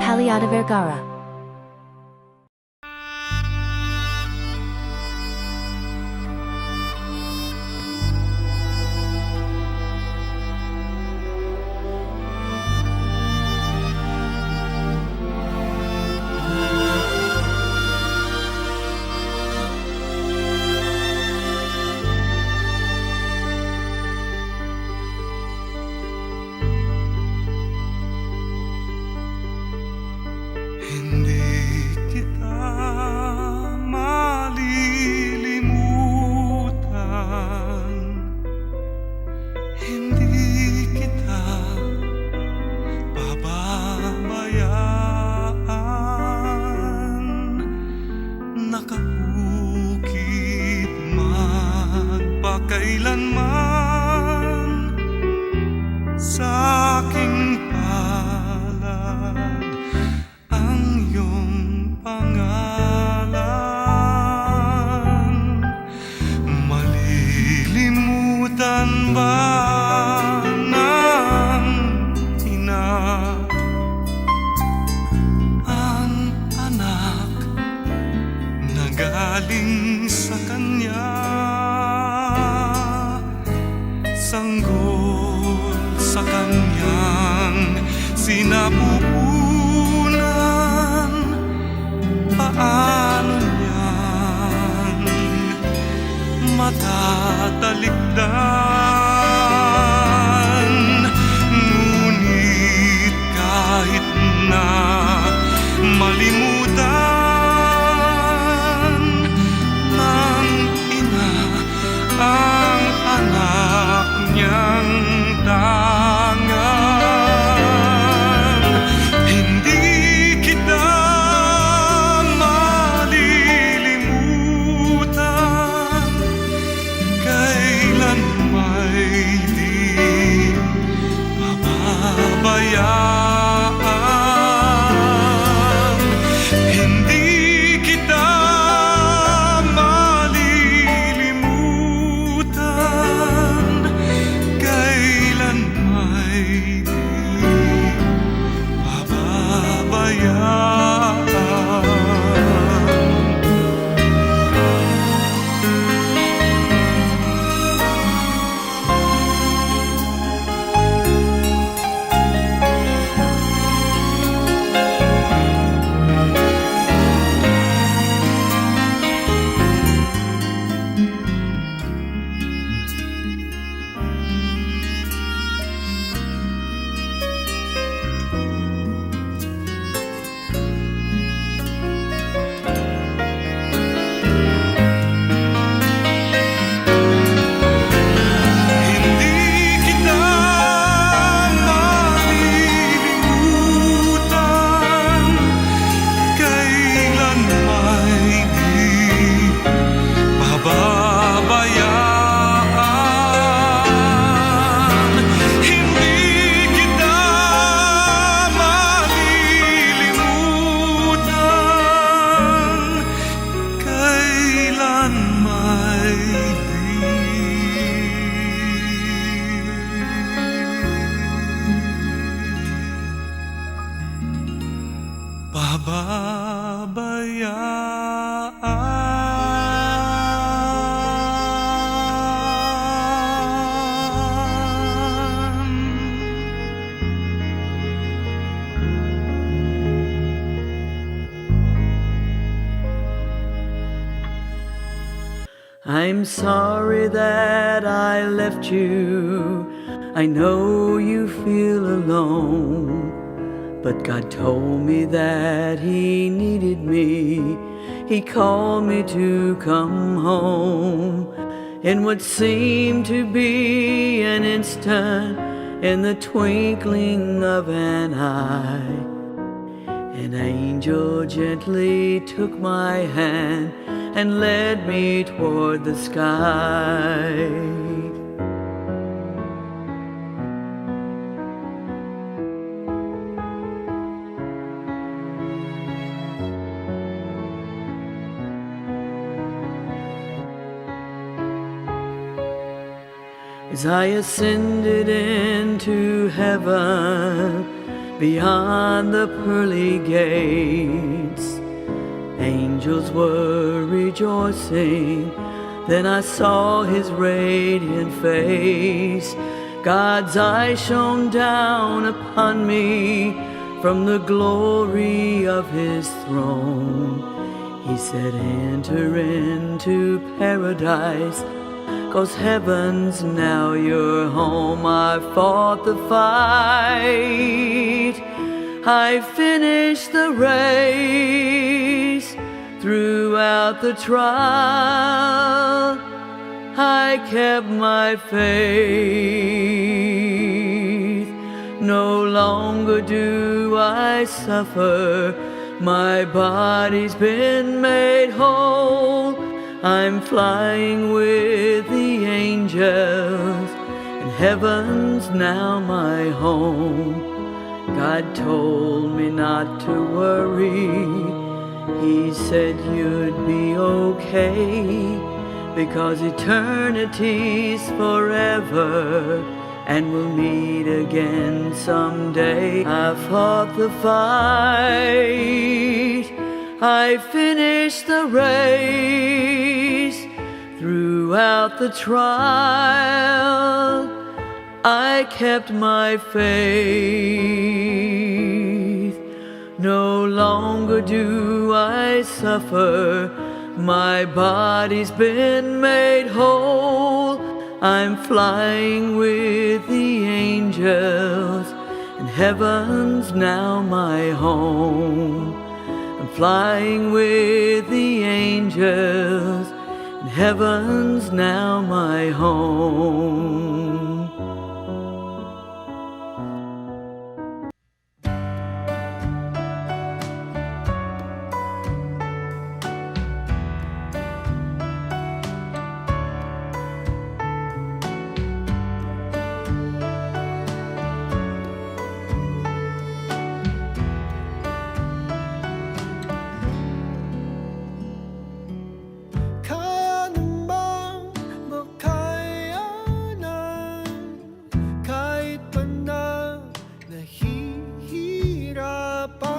PALLADA-VERGARA. Hindi kita malilimutan, hindi kita pababayaan. Nakabukid magpakailanman sa aking palad ang iyong pangalan. Malilimutan ba ng ina ang anak na galing sa kanya? Sanggol sa kanyang sinapupunan, paano niyan matatalikdan? Ngunit kahit na malimutan ng ina ang anak niyang tangan, hindi kita malilimutan. Kailan may di pababayaan, hindi kita malilimutan. Kailan may di pababayaan. I'm sorry that I left you. I know you feel alone, but God told me that He needed me. He called me to come home. In what seemed to be an instant, in the twinkling of an eye, an angel gently took my hand and led me toward the sky. As I ascended into heaven, beyond the pearly gates. Angels were rejoicing. Then I saw his radiant face. God's eyes shone down upon me from the glory of his throne. He said, enter into paradise, 'cause heaven's now your home. I fought the fight, I finished the race. Throughout the trial, I kept my faith. No longer do I suffer, my body's been made whole. I'm flying with the angels, and heaven's now my home. God told me not to worry. He said you'd be okay, because eternity's forever, and we'll meet again someday. I fought the fight, I finished the race. Throughout the trial, I kept my faith. No longer do I suffer, my body's been made whole. I'm flying with the angels, and heaven's now my home. I'm flying with the angels, and heaven's now my home. Kahit pa na nahihirapan,